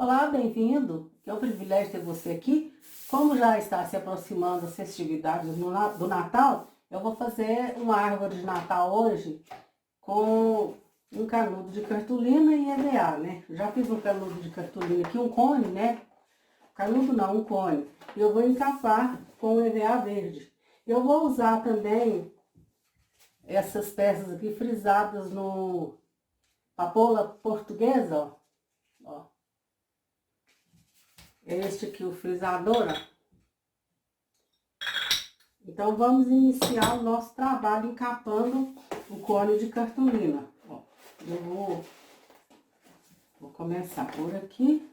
Olá, bem-vindo. É um privilégio ter você aqui. Como já está se aproximando as festividades do Natal, eu vou fazer uma árvore de Natal hoje com um canudo de cartolina e e.v.a, né? Já fiz um canudo de cartolina aqui, um cone, né? Canudo não, um cone. E eu vou encapar com o e.v.a verde. Eu vou usar também essas peças aqui frisadas no papoula portuguesa, ó. É este aqui, o frisador, ó. Então, vamos iniciar o nosso trabalho encapando o cone de cartolina. Ó, eu vou começar por aqui.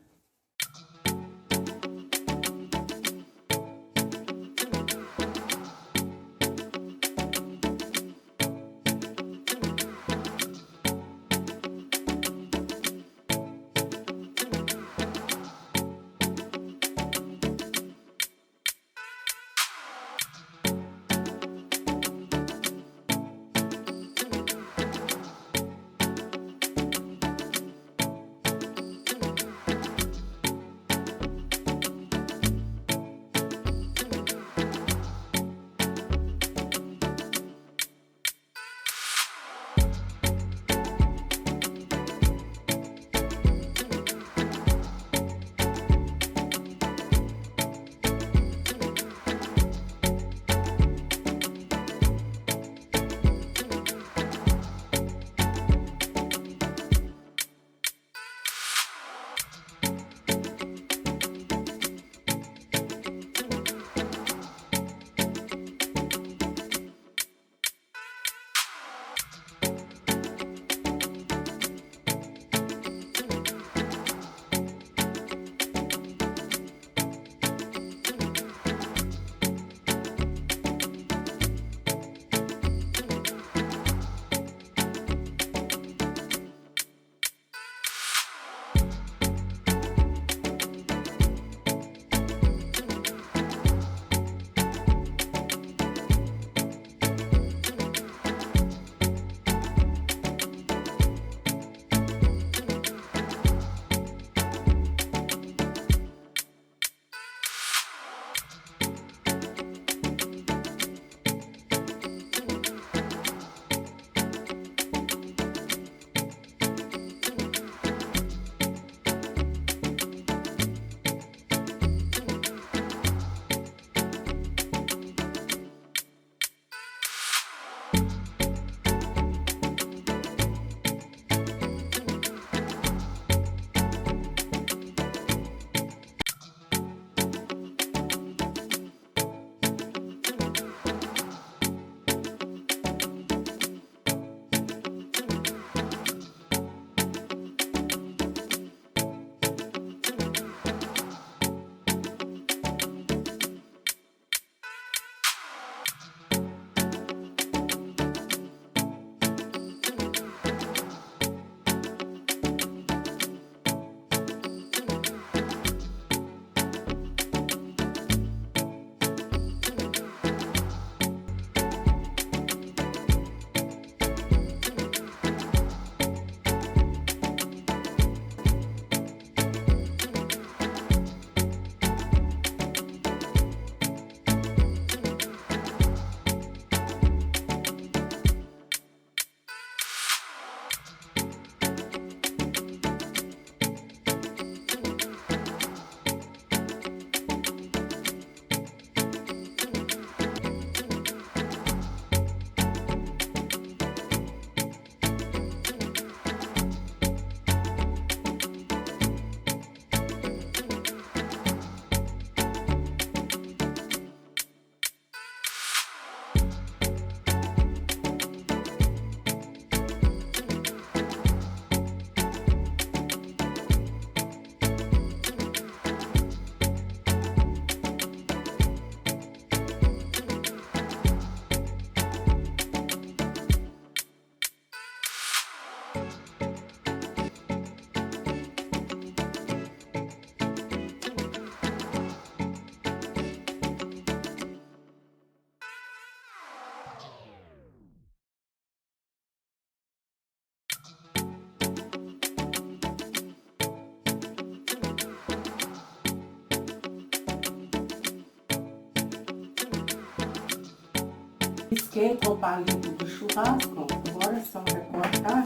Risquei com palito de churrasco. Agora é só recortar.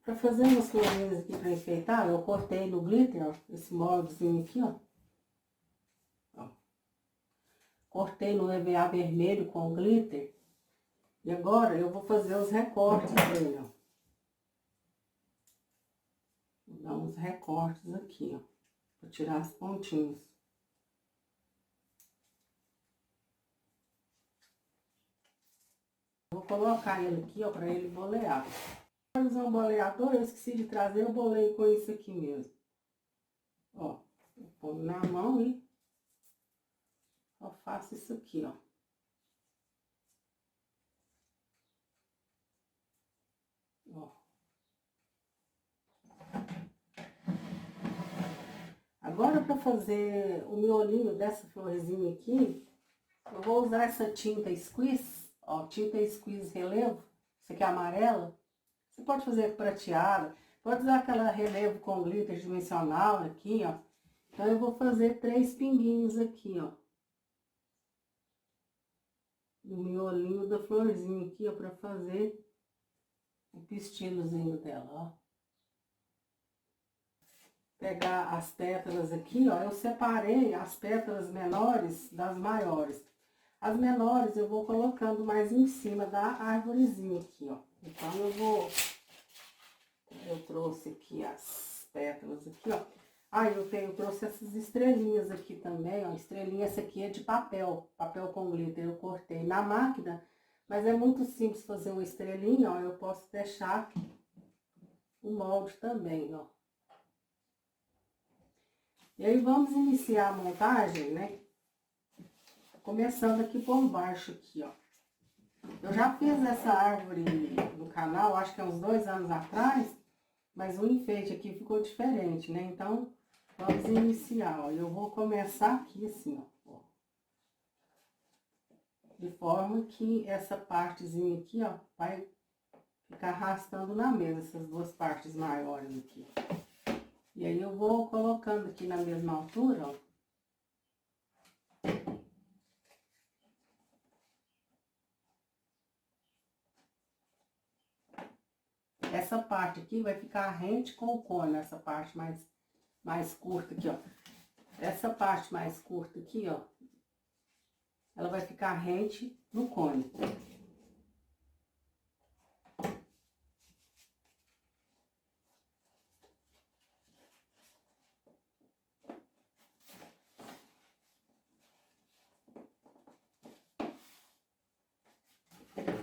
Para fazer umas florinhas aqui para enfeitar, eu cortei no glitter, ó, esse moldezinho aqui, ó. Cortei no e.v.a vermelho com glitter. E agora eu vou fazer os recortes dele, ó. Vou dar uns recortes aqui, ó, para tirar as pontinhas. Vou colocar ele aqui, ó, para ele bolear. Vou usar um boleador, eu esqueci de trazer, eu bolei com isso aqui mesmo. Ó, eu ponho na mão e eu faço isso aqui, ó. Ó. Agora, para fazer o miolinho dessa florzinha aqui, eu vou usar essa tinta squeeze, ó, tinta squeeze relevo, essa aqui é amarela. Você pode fazer prateada, pode usar aquela relevo com glitter dimensional aqui, ó. Então, eu vou fazer 3 pinguinhos aqui, ó. No miolinho da florzinha aqui, ó, para fazer o pistilozinho dela, ó. Pegar as pétalas aqui, ó, eu separei as pétalas menores das maiores. As menores eu vou colocando mais em cima da árvorezinha aqui, ó. Então, eu trouxe aqui as pétalas aqui, ó. Ah, eu trouxe essas estrelinhas aqui também, ó. Estrelinha, essa aqui é de papel com glitter, eu cortei na máquina. Mas é muito simples fazer uma estrelinha, ó. Eu posso deixar o molde também, ó. E aí, vamos iniciar a montagem, né? Começando aqui por baixo, aqui, ó. Eu já fiz essa árvore no canal, acho que há uns 2 anos atrás, mas o enfeite aqui ficou diferente, né? Então, vamos iniciar, ó. Eu vou começar aqui assim, ó. De forma que essa partezinha aqui, ó, vai ficar arrastando na mesa, essas 2 partes maiores aqui. E aí, eu vou colocando aqui na mesma altura, ó. Essa parte aqui vai ficar rente com o cone, essa parte mais curta aqui, ó. Essa parte mais curta aqui, ó, ela vai ficar rente no cone.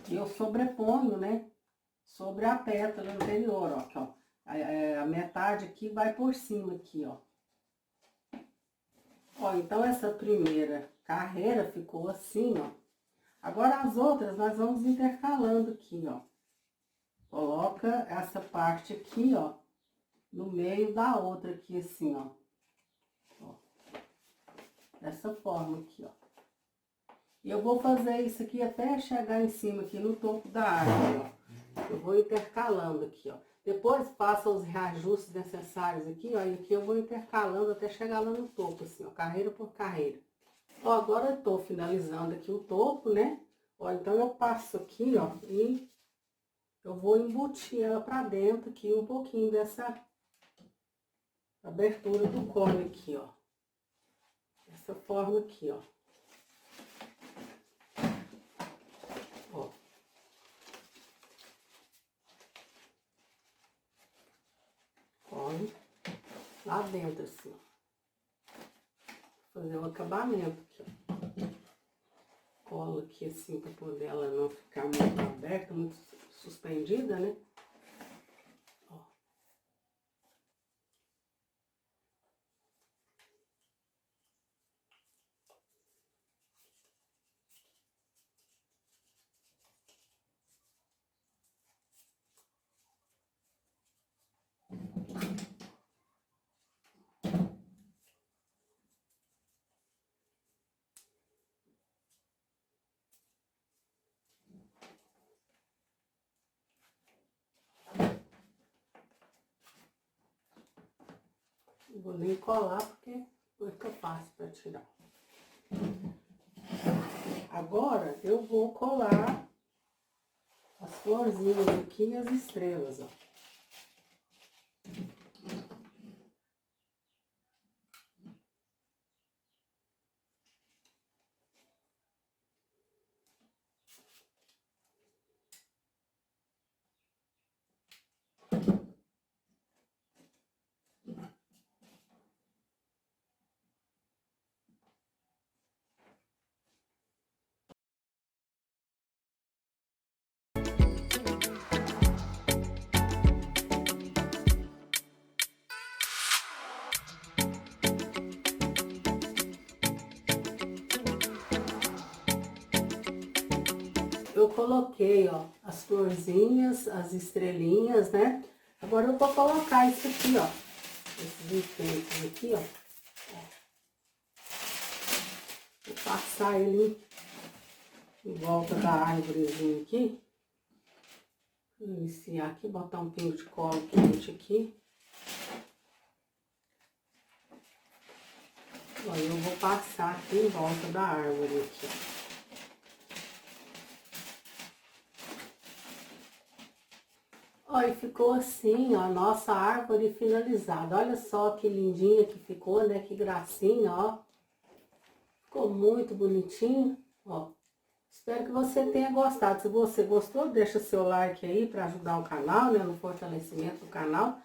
E eu sobreponho, né, sobre a pétala anterior, ó, aqui, ó. A metade aqui vai por cima aqui, ó. Ó, então essa primeira carreira ficou assim, ó. Agora as outras nós vamos intercalando aqui, ó. Coloca essa parte aqui, ó, no meio da outra aqui, assim, ó. Ó. Dessa forma aqui, ó. E eu vou fazer isso aqui até chegar em cima aqui no topo da árvore, ó. Eu vou intercalando aqui, ó. Depois faça os reajustes necessários aqui, ó. E aqui eu vou intercalando até chegar lá no topo, assim, ó. Carreira por carreira. Ó, agora eu tô finalizando aqui o topo, né? Ó, então eu passo aqui, ó, e eu vou embutir ela pra dentro aqui, um pouquinho dessa abertura do cone aqui, ó. Dessa forma aqui, ó. Ó. Cone lá dentro, assim, ó. Fazer o acabamento aqui, ó. Cola aqui assim, pra poder ela não ficar muito aberta, muito suspendida, né? Ó. Não vou nem colar porque fica fácil para tirar. Agora eu vou colar as florzinhas aqui e as estrelas, ó. Eu coloquei, ó, as florzinhas, as estrelinhas, né? Agora eu vou colocar isso aqui, ó. Esses enfeites aqui, ó. Vou passar ele em volta da árvorezinha aqui. Vou iniciar aqui, botar um pingo de cola quente aqui. Ó, eu vou passar aqui em volta da árvore aqui, ó. Ó, e ficou assim, ó, a nossa árvore finalizada. Olha só que lindinha que ficou, né? Que gracinha, ó. Ficou muito bonitinho, ó. Espero que você tenha gostado. Se você gostou, deixa seu like aí para ajudar o canal, né? No fortalecimento do canal.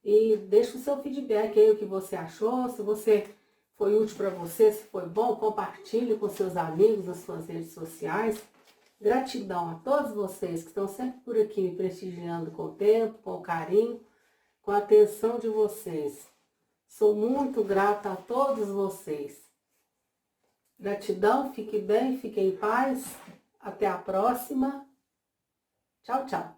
E deixa o seu feedback aí, o que você achou. Se você foi útil para você, se foi bom, compartilhe com seus amigos nas suas redes sociais. Gratidão a todos vocês que estão sempre por aqui me prestigiando com o tempo, com o carinho, com a atenção de vocês. Sou muito grata a todos vocês. Gratidão, fique bem, fique em paz. Até a próxima. Tchau, tchau.